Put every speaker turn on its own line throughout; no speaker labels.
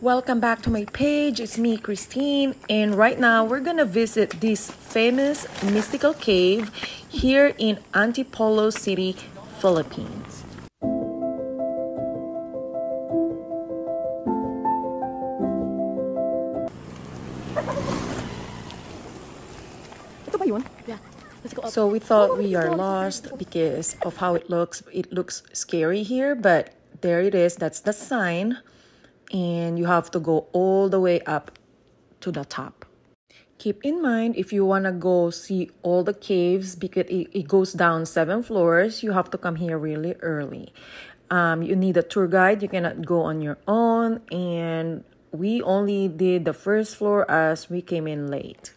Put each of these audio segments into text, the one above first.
Welcome back to my page. It's me, Christine, and right now we're gonna visit this famous mystical cave here in Antipolo City, Philippines. So we thought we are lost because of how it looks. It looks scary here, but there it is. That's the sign. And you have to go all the way up to the top. Keep in mind, if you want to go see all the caves, because it goes down 7 floors, you have to come here really early. You need a tour guide. You cannot go on your own. And we only did the first floor as we came in late.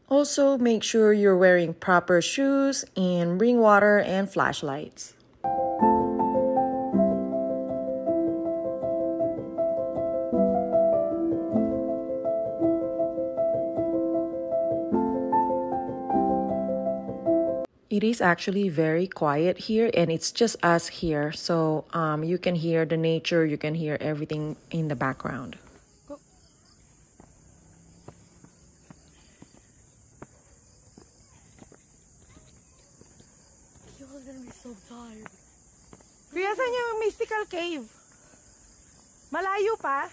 Also, make sure you're wearing proper shoes and bring water and flashlights. It is actually very quiet here, and it's just us here. So you can hear the nature, you can hear everything in the background.
You're gonna be so tired. Kuya, saan yung mystical cave? Malayo pa?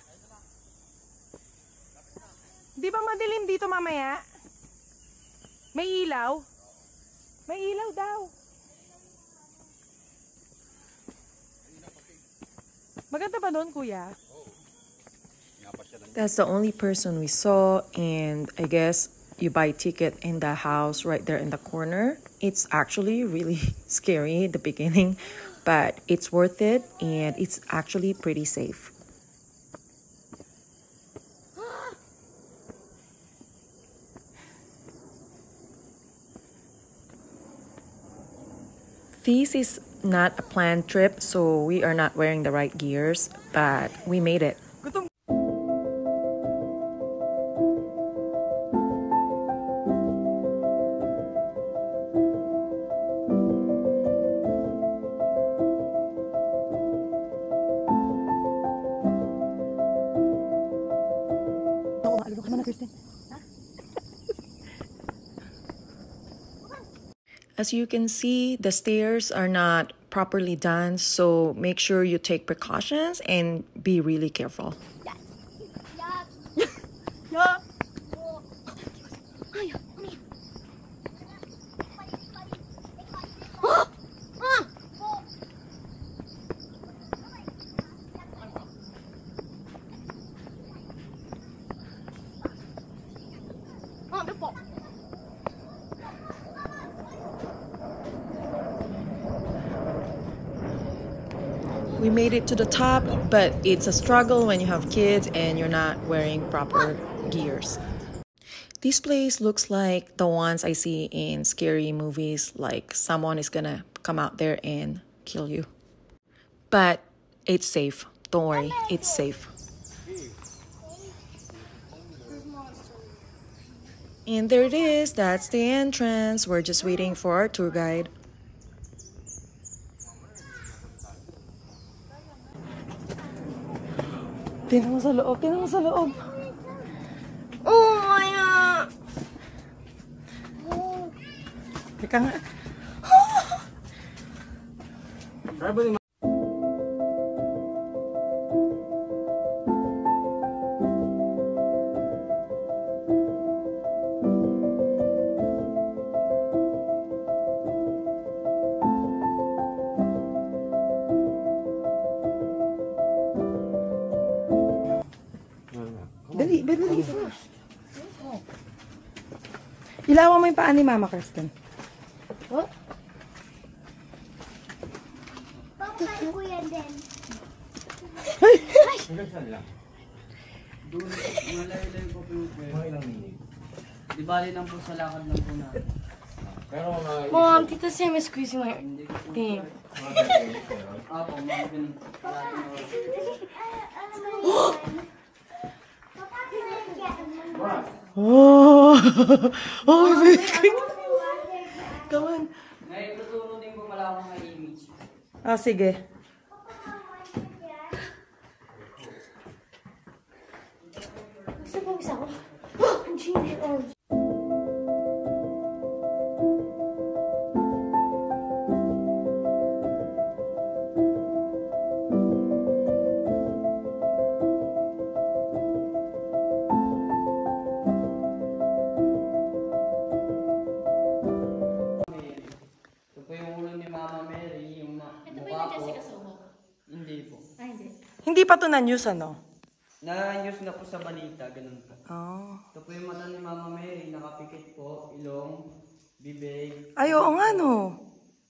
Di ba madilim dito mamaya? May ilaw? May ilaw daw. Maganda ba doon, kuya?
That's the only person we saw, and I guess you buy ticket in the house right there in the corner. It's actually really scary at the beginning, but it's worth it, and it's actually pretty safe. This is not a planned trip, so we are not wearing the right gears, but we made it. As you can see, the stairs are not properly done, so make sure you take precautions and be really careful. We made it to the top, but it's a struggle when you have kids and you're not wearing proper gears. This place looks like the ones I see in scary movies, like someone is gonna come out there and kill you. But it's safe. Don't worry, it's safe. And there it is. That's the entrance. We're just waiting for our tour guide.
Tingnan mo sa loob, tingnan mo sa loob. Oh my God! Teka nga. Dali first. Ilawan mo yung paa ni Mama Kirsten.
What? Bakit ko yan din?
Doon, malay-lay po po yung mga ilang minute. Di bali lang po sa lakad lang po na. Pero mga...
Mom, Tita Sam is squeezing my thing.
Ako, mga ganun.
Oh! Oh, baby! Come on.
Ngayon, tutulong din po malawang mga image.
Ah, sige.
Gusto mo isa ko? Ang chili orange.
Ito po yung ulo ni Mama Mary, yung mukha po. Hindi po.
Ay, hindi.
Hindi pa to na-news, ano?
Na-news na po sa balita, ganun po.
Oh.
Ito po yung mata ni Mama Mary, nakapikit po, ilong, bibig.
Ay, oo nga, no.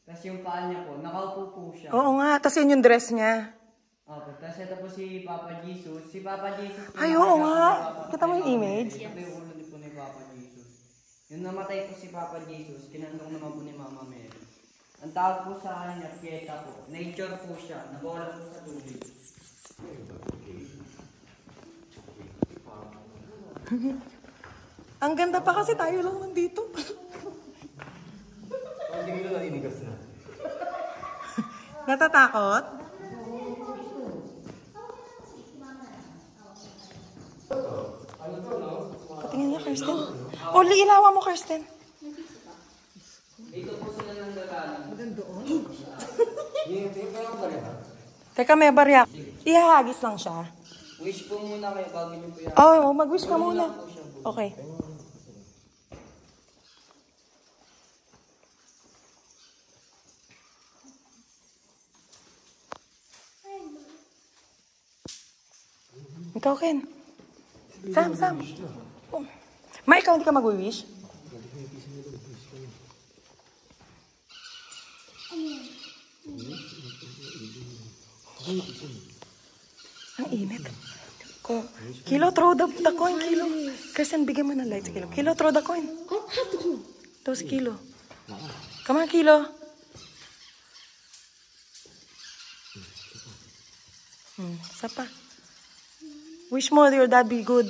Tapos yung paa niya po, nakaupo po siya.
Oo nga, tas yun yung dress niya.
Opo, tapos ito po si Papa Jesus. Si Papa Jesus po.
Ay, oo nga. Kita mo yung image?
Ito po yung ulo po ni Papa Jesus. Yung namatay po si Papa Jesus, kinandong naman po ni Mama Mary. Ang tawag po sa kanya, Pieta po. Nature po siya, nabola po sa tubig.
Ang ganda pa kasi tayo lang nandito. Natatakot? Patingin niya, Kirsten. O, ilawan mo, Kirsten.
Dito po sila nang gagaling.
Teka, may barya. Ihahagis lang siya.
Wish po muna kayo bago niyo po yan.
Oh, mag-wish ka muna. Okay. Ikaw, Ken. Sam. Oh. Ma, ikaw hindi ka mag-wish? Ang init. Ko. Kilo, throw the coin, Kilo. Kirsten, bigyan mo ng light sa Kilo. Kilo, throw the coin. Ito si Kilo. Come on, Kilo. Isa pa. Wish mo your dad be good.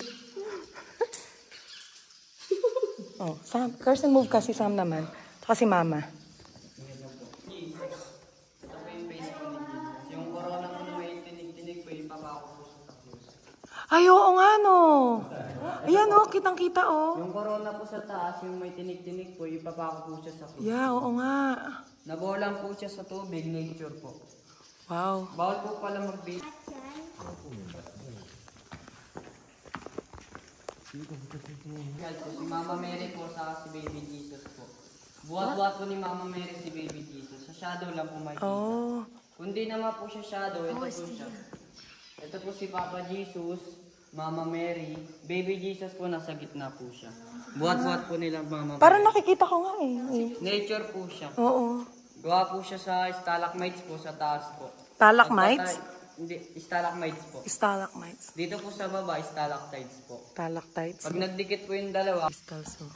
Oh, Sam. Kirsten, move kasi Sam naman. Ito kasi Mama. Ay, oo nga, no. Ayan, oh, kitang-kita, oh.
Yung corona po sa taas, yung may tinik-tinik po, ipapako po siya sa krus.
Yeah, oo nga.
Nabolang po siya sa tubig, nature po.
Wow.
Bawal po pala mag-base. Si Mama Mary po sa si Baby Jesus po. Buhat-buhat po ni Mama Mary si Baby Jesus. Sa shadow lang po makikita.
Oh.
Kung di naman po siya shadow, ito po siya. Ito po si Papa Jesus, Mama Mary, Baby Jesus po nasa gitna po siya. Buhat-buhat po nila Mama Mary.
Parang nakikita ko nga, eh.
Nature po siya.
Oo.
Gawa po siya sa stalagmites po sa taas po.
Stalagmites?
Hindi, stalagmites po.
Stalagmites.
Dito po sa baba, stalactites po.
Stalactites.
Pag nagdikit po yung dalawa,
Crystals, oh.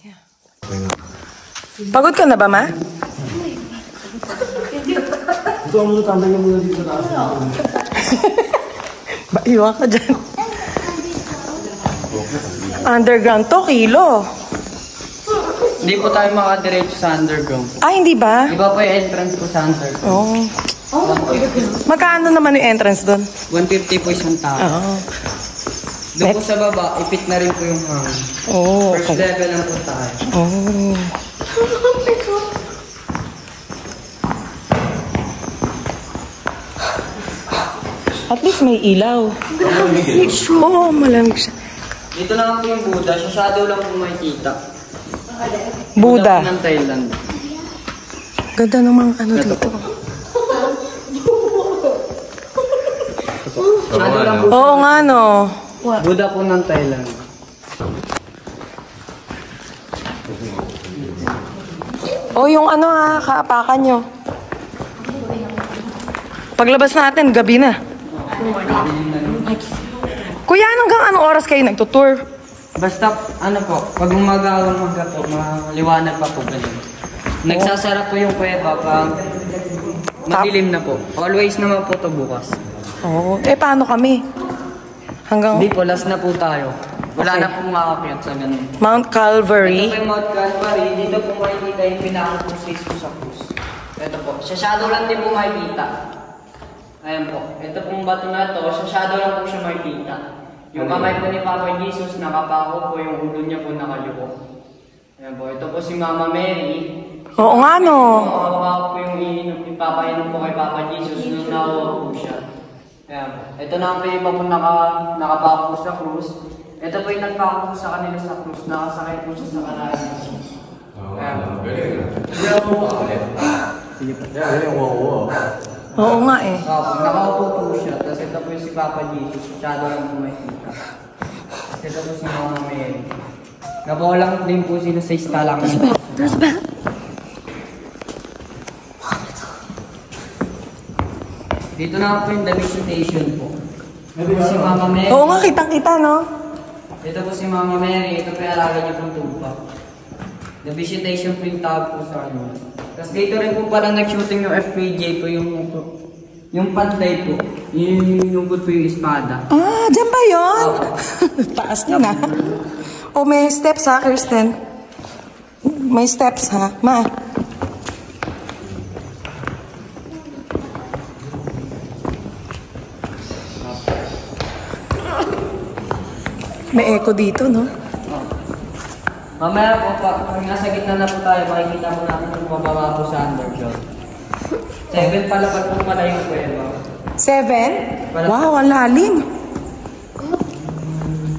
Yeah. Pagod ka na ba, Ma?
Ito ang mga tambay muna dito sa taas.
Iwan ka dyan. Underground to, Kilo.
hindi po tayo makadiretso sa underground.
Ah, hindi ba?
Iba po yung entrance po sa underground.
Oo. Magkano naman yung entrance doon?
150 po isang tao.
Oo.
Doon po sa baba, ipit na rin po yung hangin.
Oh,
First
okay.
level lang po tayo.
Oh. At least may ilaw. Oo, malamig siya.
Dito naman po yung Buddha. Sa shadow lang po makikita.
Buddha.
Po ng Thailand.
Ganda naman ano dito.
Shadow lang po.
Oo nga, no.
Buddha po ng Thailand.
O yung ano ha, kaapakan nyo. Paglabas natin, gabi na. Kuya, hanggang anong oras kayo nagtutour?
Basta, ano po, pag umagalang maga po, maliwanag pa po ganun. Nagsasara po yung kuweba pag madilim na po. Always naman po to bukas.
Oo. Eh, paano kami? Hanggang
Hindi po, last na po tayo. Wala
Okay.
na pong makakapiyat sa ganun.
Mount Calvary.
Ito po yung Mount Calvary. Dito po makikita yung pinaka po sa krus. Ito po, Sa shadow lang din po makikita. Ayan po. Ito pong bato na to, sa shadow lang po siya makikita. Yung kamay po ni Papa Jesus, nakapako po, yung ulo niya po nakayuko. Ayan po. Ito po si Mama Mary.
Oo nga, no.
Nakapako po yung ipapainom po kay Papa Jesus nung nawawa po siya. Ayan po. Ito na po yung iba po nakapako po sa krus. Ito po yung nagpako po sa kanila sa krus. Nakasakay po siya sa kanayan. Ayan po.
Oo nga eh.
Nakaupo po siya. Tapos ito po yung si Papa Jesus. Shadow lang po makikita. Tapos ito po si Mama Mary. Nabawalang din po sila sa stalagmite.
There's a bat.
Dito na po yung the visitation po. Ito po si Mama Mary.
Oo nga, kitang-kita, no?
Ito po si Mama Mary. Ito po yung alaga niya pong tupa. The visitation po yung tawag po sa kanya. Tapos dito rin po pala nag-shooting yung FPJ po yung pantay po. Yung po yung espada.
Ah, dyan ba yun?
Opo.
Taas niya na. Oh, may steps ha, Kirsten. May steps ha, ma. May echo dito, no?
Mamaya po, pag nasa gitna na po tayo, makikita mo natin yung mababa po sa underground. 7 palapag po pala yung kuweba.
7? Wow, ang lalim.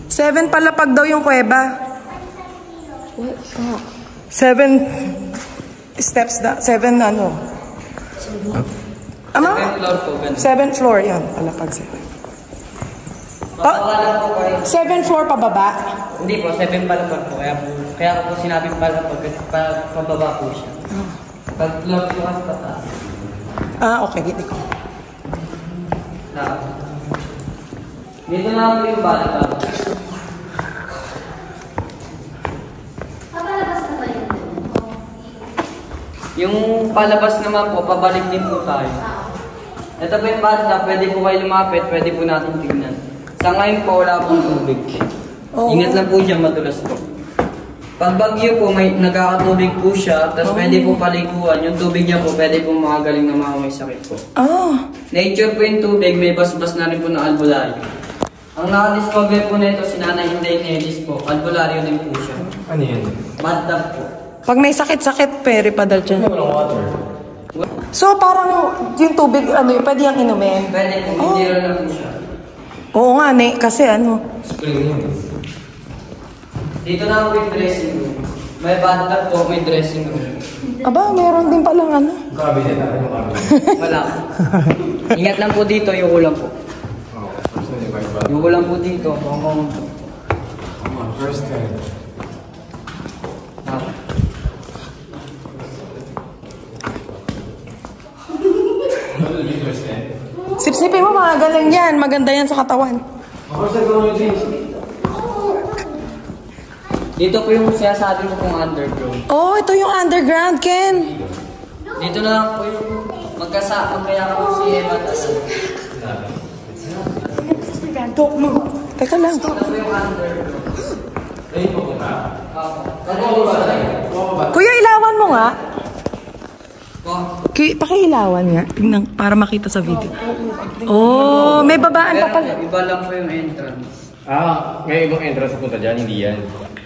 7 palapag daw yung kuweba. 7 steps na, 7 ano? Ama?
7th floor po, ganun.
7th floor, yan. Palapag 7.
Mapawala po kayo.
7th floor pababa?
Hindi po, 7 palapag po. Kaya po sinabing palapag, pababa po siya. Pag floor po kasi pataas.
Ah, okay. Hindi ko.
Dito na po yung balabag.
Papalabas na ba yun?
Yung palabas naman po, pabalik din po tayo. Ito po yung bathtub, pwede po kayo lumapit, pwede po natin tignan. Sa ngayon po, wala pong tubig.
Oo.
Ingat lang po siya, madulas po. Pag bagyo po, may nagkakatubig po siya, tapos pwede po palikuan. Yung tubig niya po, pwede po makagaling ng mga may sakit po.
Ah,
Nature po yung tubig, may basbas na rin po ng albularyo. Ang nakadiscover po na ito, si Nanay Inday Nelis po, albularyo din po siya.
Ano yan?
Bathtub po.
pag may sakit-sakit, pwede padal dyan.
Walang water.
So, parang yung tubig, ano yun, pwede yung inumin?
Pwede po, hindi rin lang po siya.
Oo nga, kasi ano.
Spring yun.
Dito na po yung dressing room. May bathtub po, may dressing room.
Aba, meron din palang ano.
Cabinet, ano yung cabinet?
Wala. Ingat lang po dito, yung ulam po.
Oo, first na yung vice ba?
Yung ulam po dito, pangkong po.
First time. Ano yung first time?
Sipsipin mo, mga galing yan. Maganda yan sa katawan.
First time ko yung change.
Dito po yung sinasabi ko pong underground.
Oh, ito yung underground, Ken.
Dito na lang po yung magkasama kaya po si Eva.
Don't move. Teka lang.
Ito po yung underground.
Ayun po ka?
Kuya, ilawan mo nga.
Po.
Pakiilawan nga. Tingnan, para makita sa video. Oh, may babaan pa pala.
Iba lang po yung entrance.
Ah, may ibang entrance sa punta dyan, hindi yan.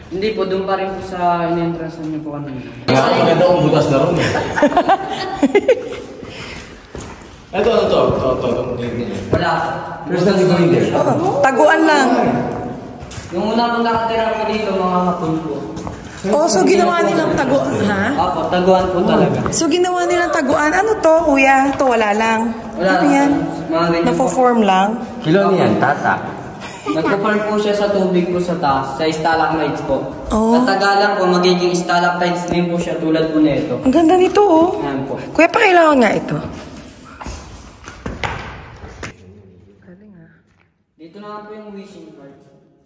Hindi po, doon pa rin po sa in-entrance niyo po kanina.
Nga, maganda kong butas na ron eh. Ito.
Wala.
First time ko hindi.
Taguan lang.
Yung una pong nakatira po dito, mga hapon po.
Oh, so ginawa nilang taguan, ha?
Apo, taguan po talaga.
So ginawa nilang taguan. Ano to, kuya? To wala lang.
Wala
Ano yan?
Mga ganyan po.
Nafo-form lang.
Kilo niyan, tata.
Nagpo-form po siya sa tubig po sa taas, sa stalagmites po.
Oh.
Sa Tagalog po, magiging stalactites din po siya tulad po nito.
Ang ganda nito, oh.
Ayan po.
Kuya, pakilawan nga ito.
Dito na po yung wishing card.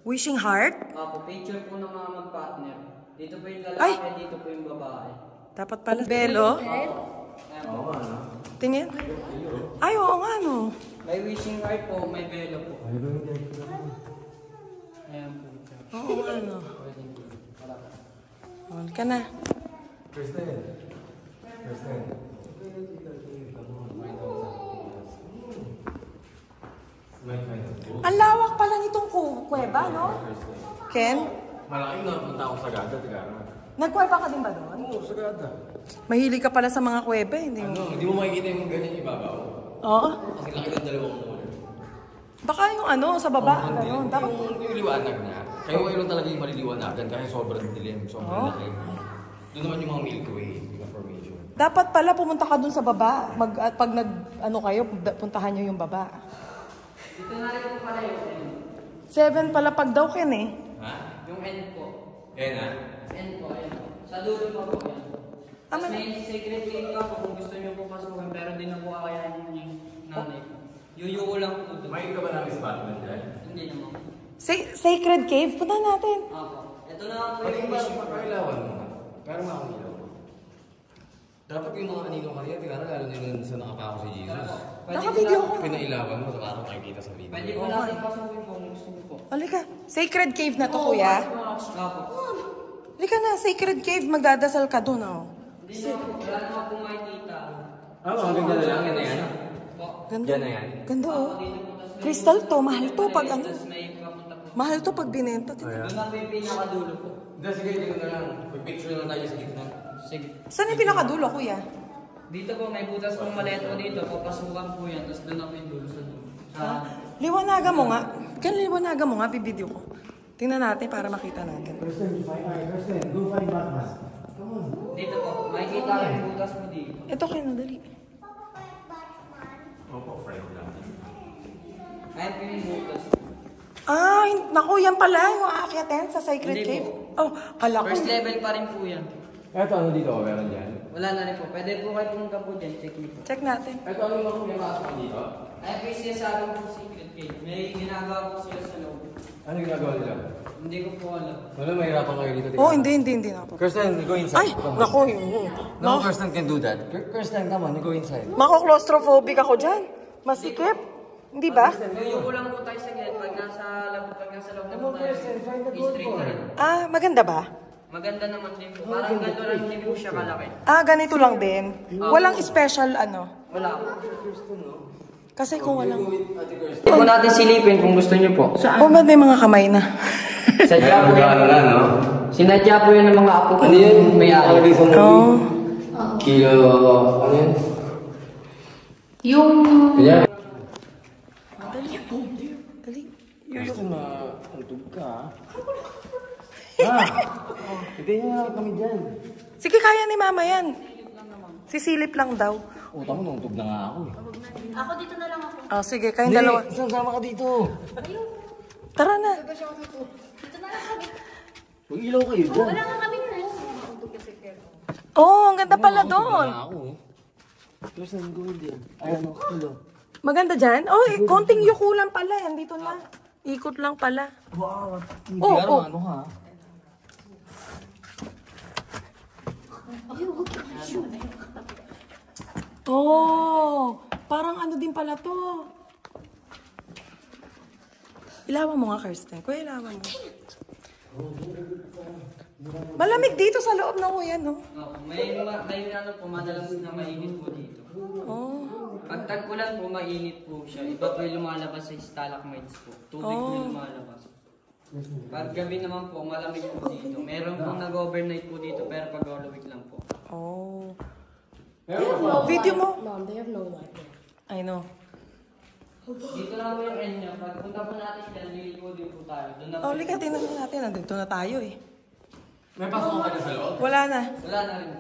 Wishing heart?
Apo, picture po ng mga mag-partner. Dito po yung lalaki,
Ay!
dito po yung babae.
Dapat pala. Belo.
Ayan po.
Tingin. Ay, oo nga, no.
May wishing card po, may velo po. Ayan po.
Oo nga, no. On ka na.
First time.
Ang lawak pala nitong kuweba, no? Ken,
Malaki na punta ako sa Gada, Tigara.
nagkuweba ka din ba doon?
Oo, sa Gada.
Mahilig ka pala sa mga kuweba, hindi mo?
Hindi mo makikita yung ganyan ibabaw.
Oo.
Kasi laki ng dalawang mall.
Baka yung ano, sa baba, gano'n. Dapat,
Yung liwanag niya. Kayo ngayon talaga yung maliliwanagan kasi sobrang dilim, sobrang laki. Doon naman yung mga Milky Way, yung formation.
dapat pala pumunta ka dun sa baba. Pag ano kayo, puntahan nyo yung baba.
Dito na rin po pala yung N.
7 pala pag daw, Ken eh.
Ha?
Yung N po.
Yan ha?
N po, ayan. Sa dulo pa po yan. Tapos
Tama.
may secret cave pa po kung gusto nyo po pasukin pero di na po kakayanin yung nanay ko. Yuyo ko lang po doon.
Makikita ba namin sa Batman dyan?
Hindi naman.
Sacred Cave, punta natin.
Apo. Ito na lang po
Pwede
yung
ba
issue.
papailawan mo? Parang mga ilaw. Dapat yung mga aninong kanina, Tigara, lalo na yung sa nakapako si Jesus.
Naka-video ko.
Pinailawan mo, parang makikita sa video.
Pwede po natin pasukin kung gusto nyo po.
Halika. Sacred Cave na to, kuya.
Apo.
Halika na, Sacred Cave. Magdadasal ka dun, oh.
Hindi na po. Wala naman po makikita.
Ang ganda na lang, yan na yan.
Po.
Ganda.
Yan na yan.
Ganda, oh.
Dito po. Tapos may-
Crystal to, mahal to pag ano.
Tapos may papunta po.
Mahal to pag binenta.
Doon na po yung pinakadulo po.
Hindi, sige, dito na lang. Pag-picture lang tayo sa gitna.
Sige.
Saan yung pinakadulo, kuya?
Dito po, may butas pong maliit po dito. Papasukan po yan. Tapos doon na po yung dulo sa dulo.
Liwanagan mo nga. Kan liwanagan mo nga, bibideo ko. Tingnan natin para makita natin.
Dito po, makikita ko yung butas po dito.
Ito kayo, dali.
Opo, friend lang.
Ayan po yung butas.
Ah, naku, yan pala yung aakyatin sa Sacred
Hindi
Cave.
po.
Oh, kala ko.
First level pa rin po yan.
Eto, ano dito? Meron dyan?
Wala na rin po. Pwede po kayo pumunta po dyan. Check nyo po.
Check natin.
Eto, ano yung mga pasok dito?
Ayan po yung sinasabi po secret cave. May ginagawa po sila sa loob.
Ano yung ginagawa nila?
Hindi ko po alam.
Wala, mahirapan kayo dito.
Oh, hindi na po.
Kirsten, go inside.
Ay, naku, yun.
No, Kirsten can do that. Kirsten, come on, you go inside.
Mako-claustrophobic ako dyan. Masikip. Hindi ba?
Ngayon ko lang po tayo sa gate. Pag nasa loob na po tayo. Straight na rin.
Ah, maganda ba?
Maganda naman din po. Parang ganito lang din po siya kalaki.
Ah, ganito lang din. Walang special ano.
Wala po.
Kasi kung walang...
Hindi po natin silipin kung gusto niyo po.
Oh, ba't may mga kamay na?
Sadya po yan.
no?
Sinadya po yan ng mga apo ko.
Ano yan?
May-ari.
Oh.
Kilo, ano yan?
Yung...
Kanya?
Dali.
Kirsten, maantog ka. Hindi niya kami dyan.
Sige, kaya ni mama yan. Sisilip lang daw.
Utang mo, nantog na nga ako eh.
Ako dito na lang ako.
Oh, sige, kayong dalawa.
Isang sama ka dito.
Tara na.
Dito na lang kami.
Mag-ilaw kayo dyan.
Wala nga kami po.
Oh, ang ganda pala doon.
Na ako eh. Kirsten, go din. Ayan, kilo.
Maganda dyan? Oh, konting yuko lang pala. Yan dito na. Ikot lang pala.
Wow.
Oh, oh.
Ano ha?
Oh, parang ano din pala to. Ilawan mo nga, Kirsten. Kuya, ilawan mo. Malamig dito sa loob ng uyan, no?
Oh, may ano po, madalas na mainit po dito.
Oh.
Pag tag-ulan po, mainit po siya. Iba po yung lumalabas sa stalagmites po. Tubig po yung lumalabas. Pag gabi naman po, malamig po dito. Meron pong nag-overnight po dito, pero pag week lang po.
Oh. Video mo.
Mom, they have no light there.
I know.
Dito lang po yung end niya. Pag punta po natin dyan, liligo din po tayo. Doon na po.
Oh, lika, tingnan natin. Nandito na tayo eh.
May pasok ka sa loob?
Wala na.
Wala na rin.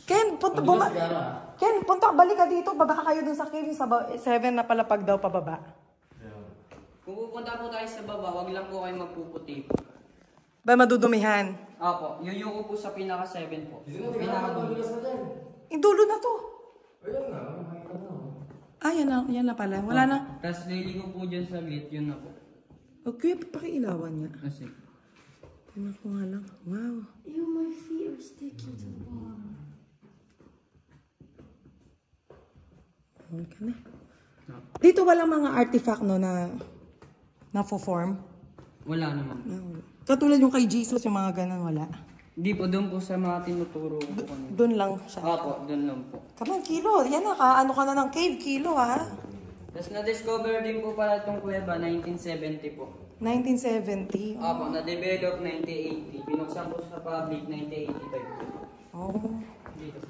Ken, punta, Ken, punta, balik ka dito. Baba ka kayo dun sa cave. Sa 7 na palapag daw pababa.
Kung pupunta po tayo sa baba, wag lang po kayo magpuputi.
Ba madudumihan?
Opo, yuyuko po sa pinaka-7 po. Pinaka-dulo.
Yung dulo na to. Ah, yan na pala. Wala na.
Tapos liligo po dyan sa gate, yun na po.
Okay, pakiilawan niya.
Kasi,
Tingnan ko nga lang. Wow.
Ew, my feet are sticky to the bottom.
Okay ka na. Dito walang mga artifact no na na-form.
wala naman.
Katulad yung kay Jesus, yung mga ganun, wala.
Hindi po, doon po sa mga tinuturo ko po kanina.
Doon lang siya.
Opo, doon lang po.
Come on, Kilo. Yan na, ano ka na ng cave, Kilo, ha?
Tapos na-discover din po pala itong kuweba, 1970 po.
1970.
Opo, na-develop 1980. Binuksan po sa public 1985 po.
Oh.
Dito.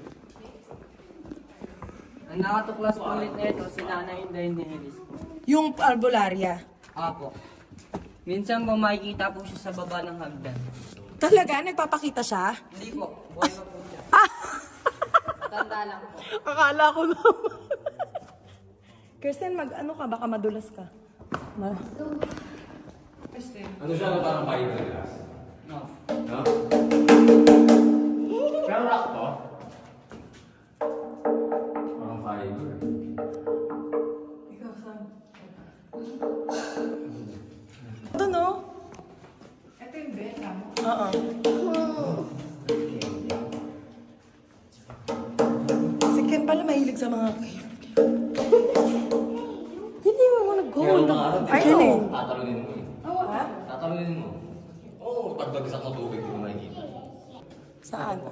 Ang nakatuklas po ulit na ito, si Nanay Inday Neris po.
Yung albularia.
Opo. Minsan po makikita po siya sa baba ng hagdan.
Talaga? Nagpapakita siya?
Hindi po, buhay pa po siya. Tanda lang po.
Akala ko naman. Kirsten, ano ka? Baka madulas ka.
Ano siya na parang fiberglass?
No.
No? Pero rock to? Parang fiber.
Ito, no? Ito yung beta mo? Oo. Si Ken pala mahilig sa mga cave. Hindi mo wanna go. I know.
Tatalunin mo eh.
Ha?
Tatalunin mo. Oo, pagbagsak ng tubig, di mo makikita.
Saan?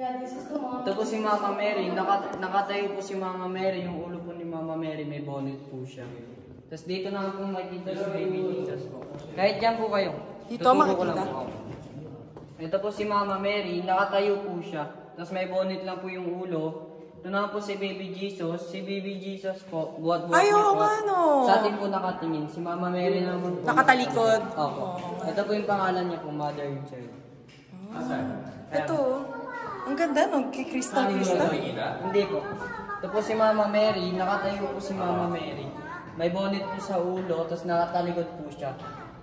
Ito po si Mama Mary. Nakatayo po si Mama Mary. Yung ulo po ni Mama Mary, may bonnet po siya. Tapos dito na po makikita si Baby Jesus po. Kahit dyan po kayo.
Dito
Tuturo ko
makikita?
lang po. Ito po si Mama Mary. Nakatayo po siya. Tapos may bonnet lang po yung ulo. Ito na po si Baby Jesus. Si Baby Jesus po, buhat-buhat
Ay,
niya
oo
po.
nga, no.
Sa atin po nakatingin. Si Mama Mary naman po.
Nakatalikod.
Opo. Ito po yung pangalan niya po, Mother and Child.
Asan?
Ito. Ang ganda, no? Kay Crystal
Hindi mo
Crystal.
makikita?
Hindi po. Ito po si Mama Mary. Nakatayo po si Mama Mary. May bonnet po sa ulo, tapos nakatalikod po siya.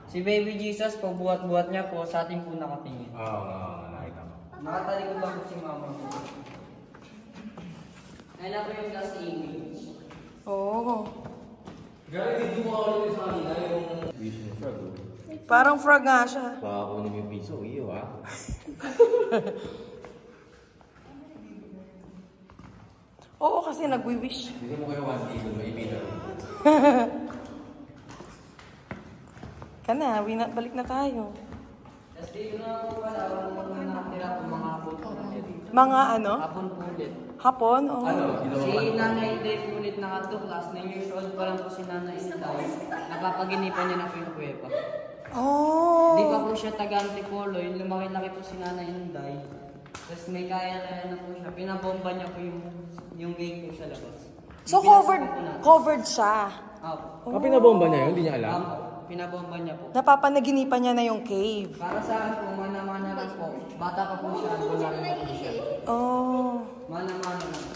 Si Baby Jesus po, buhat-buhat niya po, sa atin po nakatingin.
Oo, nakita mo.
Nakatalikod lang po si Mama Mary. Kailan po yung last image?
Oo.
Gary, hindi mo ako sa kanina yung wish ni Frog.
Parang frog nga siya.
Baka kunin mo yung piso, iyo ah.
Oo, kasi nagwi-wish.
Hindi mo kayo 1 kilo, may ipita.
Kana, balik na tayo.
Tapos dito na po pala, mga nakatira po, mga hapon po ulit.
Mga ano?
Hapon po ulit.
Hapon? Oo.
Ano?
Si Nanay Inday po ulit nakatuklas, 9 years old pa lang po si Nanay Inday. Napapaginipan niya na po yung kuweba.
Oh.
Di pa po siya taga-antipolo, yung lumaki-laki po si Nanay Inday. Tapos may kaya na po siya, pinabomba niya po yung gate po sa labas.
So covered siya.
Opo.
Ah, pinabomba niya yun? Hindi niya alam?
Opo, pinabomba niya po.
Napapanaginipan niya na yung cave.
Para sa akin po, mana-mana lang po. Bata pa po siya, wala na po siya.
Oh.
Mana-mana lang.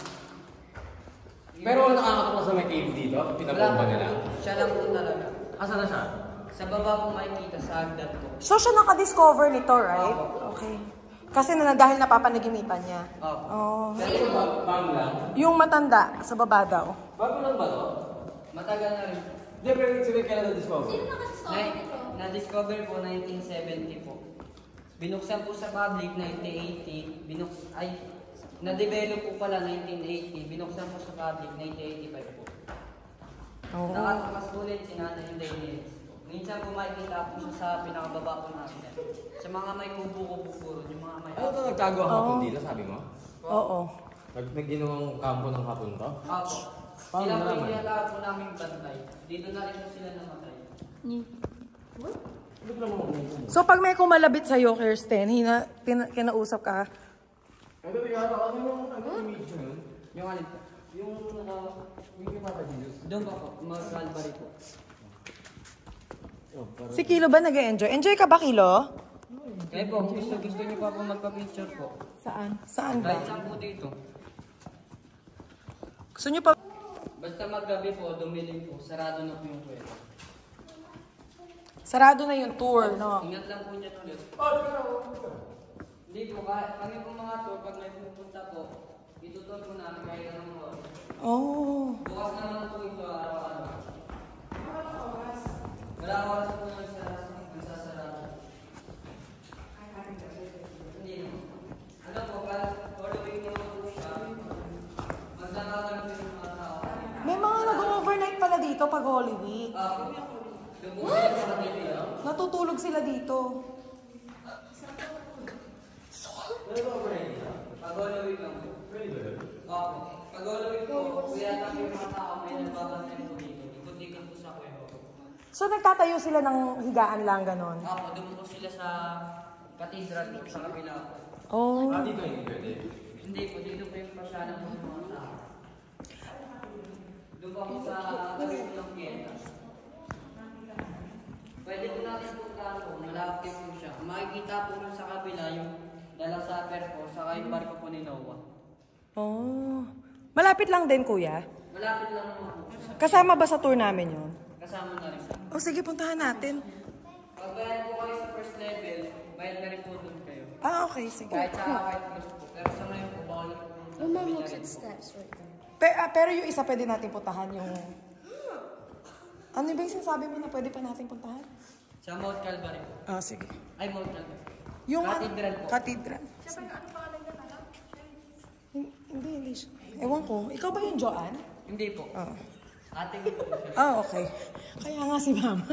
Pero nakakatuklas na may cave dito? Pinabomba niya lang?
Siya lang po talaga.
Asan na siya?
Sa baba po makikita sa hagdan po.
So siya nakadiscover nito, right? Okay. Kasi dahil napapanaginipan niya.
Opo.
Oh.
Pero bago lang?
Yung matanda, sa baba daw.
Bago lang ba to?
Matagal na rin.
Hindi, pero sabihin kailan na-discover?
Na-discover po 1970 po. Binuksan po sa public 1980. Na-develop po pala 1980. Binuksan po sa public 1985 po.
Oh.
Nakatukas po ulit si Nanay Inday Neris. Minsan po makikita po siya sa pinakababa po natin. Sa mga may kubo-kubo puro, yung mga may...
Ano ito nagtago ang hapon dito, sabi mo?
Oo.
Nagginawang kampo ng hapon to?
Opo.
Paano
Sila po
nalaman?
yung tinatawag po namin bantay. Dito na rin po sila namatay.
So pag may kumalabit sa'yo, Kirsten, kinausap ka,
Ito, yata kasi yung image mo yun.
Yung alin po?
Yung kay Papa Jesus.
Doon pa po, mag-Calvary po.
si Kilo ba nag-enjoy? Enjoy ka ba, Kilo?
Kaya po, kung gusto niyo pa po magpa-picture po.
Saan? Saan ba?
Kahit saan po dito.
Gusto niyo pa?
Basta maggabi po, dumilim po, sarado na po yung kuweba.
Sarado na yung tour, no?
Ingat lang po niya ulit. Hindi po, kami po mga tour, pag may pupunta po, itutur po namin kahit anong oras.
Oh.
Bukas naman po ito araw-araw. Wala oras po nagsasarado. Hindi naman. Ano po, following naman po siya, magdakagan po yung mga tao.
May mga nag-overnight pala dito pag Holy Week.
Doon po sila sa kanila.
Natutulog sila dito.
Pag-Holy lang po. Pag-Holy po, kuya tayo yung mga tao, may nagbabantay po dito.
So, nagtatayo sila ng higaan lang, ganon?
Apo, doon po sila sa cathedral po, sa kabila po.
Oh.
Dito hindi pwede.
Hindi po, dito po yung pasyalan po ng mga tao. Doon po ako sa gabi po ng Pieta. Pwede po natin puntahan po, malaki po siya. Makikita po nun sa kabila yung dala sa po, saka yung barko po ni Noah.
Oh. Malapit lang din, kuya?
Malapit lang naman po.
Kasama ba sa tour namin yun?
Kasama na rin po.
Oh, sige, puntahan natin.
Pag bayad po kayo sa first level, bayad na rin po doon kayo.
Ah, okay, sige.
Kahit sa White Cross po. Pero sa ngayon po, bawal na po.
Oh, Mom, look at steps right there.
Pero yung isa pwede natin puntahan yung... Ano ba yung sinasabi mo na pwede pa natin puntahan?
Sa Mount Calvary po.
Ah, sige.
Ay, Mount Calvary.
Yung
Cathedral po.
Cathedral. Hindi siya. Ewan ko. Ikaw ba yung Joanne?
Hindi po.
Oo.
Ating po siya.
Ah, okay. Kaya nga si Mama.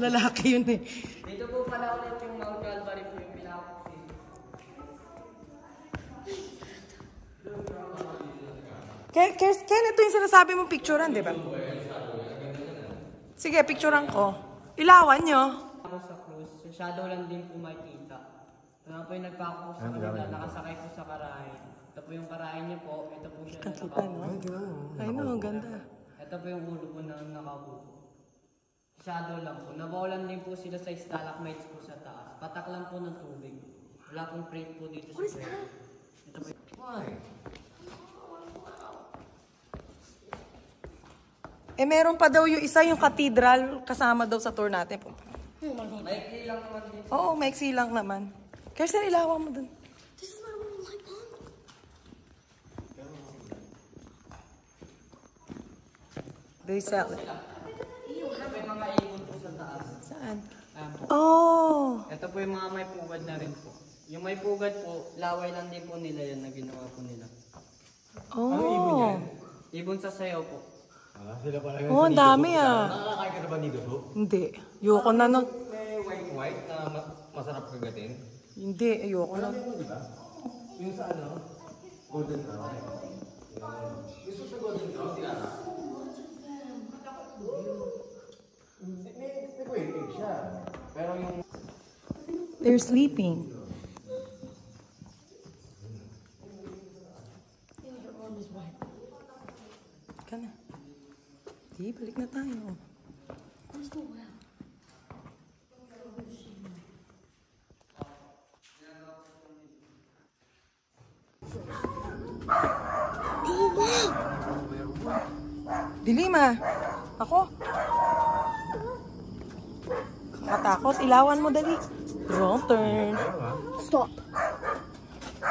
lalaki yun eh.
Dito po pala ulit yung Mount Calvary po yung pinaka.
Ken, ito yung sinasabi mong picturean, di ba? Sige, picturean ko. Ilawan nyo.
Ako sa cruise, sa shadow lang din po makikita. Ito na po yung nagpako sa kanila, nakasakay po sa karahay. Ito po yung karahay niya po, ito po siya na
Kita, no? Ay, no, ang ganda.
Ito po yung ulo po na nakaupo. Shadow lang po. Nabawalan din po sila sa stalagmites po sa taas. Patak lang po ng tubig. Wala pong crate po dito sa pwede. Ito po.
Why?
Eh, meron pa daw yung isa, yung cathedral, kasama daw sa tour natin.
Maikli lang naman dito.
Oo, maiksi lang naman. Kirsten, ilawan mo dun.
This is my room, my mom.
They sell it.
May mga ibon po sa taas.
Saan?
Ayan po.
Oh!
Ito po yung mga may pugad na rin po. Yung may pugad po, laway lang din po nila yan na ginawa po nila.
Oh!
Ibon sa sayaw po.
Ah, sila pala
Oh, ang dami ah.
Nakakain ka na ba nito, so?
Hindi. Ayoko na nun.
May white na masarap kagatin.
Hindi, ayoko na.
Di ba? Yung sa ano? Golden Crown. Gusto sa Golden Crown, di ana? May waiting siya. Pero yung...
They're sleeping. Ka na. Di, balik na tayo.
Where's the well?
Dilim ah. Ako. Kakatakot. Ilawan mo dali. Wrong turn.
Stop.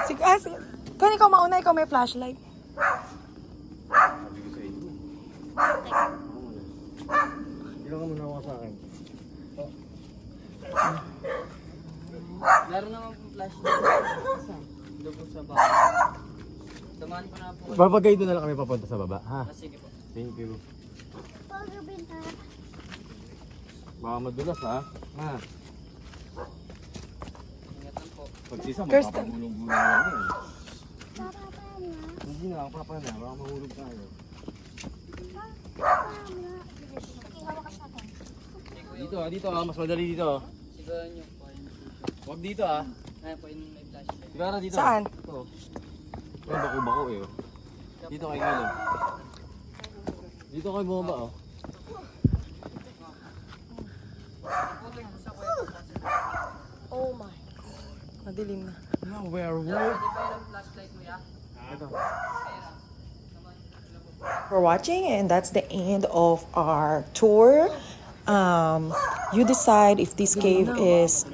Sige, sige. Kung ikaw mauna, ikaw may flashlight.
Ilang ka muna ako sa akin.
Meron naman po flashlight. Doon po sa baba. Dumaan ko na po.
Babagay doon na lang kami papunta sa baba, ha?
Ah, sige po.
Thank you. Baka madulas, ha? Ha?
Ingatan po.
Pag sisa,
Kirsten.
magpapagulong-gulong lang yun. Hindi na, ang papa na. Baka mahulog tayo. Dito ha. Mas madali dito.
Siguro nyo po.
Huwag dito ha.
Ayan po yung may flashlight.
Sigara dito.
Saan?
Ito. Ay, bako-bako eh. Oh. Dito kayo ngayon. Dito kayo bumaba oh.
Oh my.
Madilim na.
No, werewolf.
Di ba yung flashlight mo ya?
For watching, and that's the end of our tour. You decide if this cave is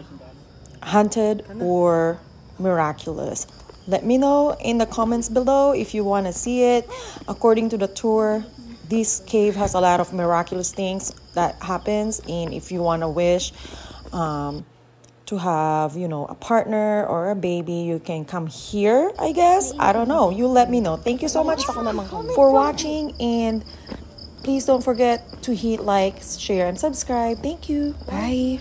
haunted or miraculous. Let me know in the comments below if you want to see it. According to the tour, this cave has a lot of miraculous things that happens, and if you want to wish to have, you know, a partner or a baby, you can come here, I guess. I don't know. You let me know. Thank you so much for watching, and please don't forget to hit like, share, and subscribe. Thank you. Bye.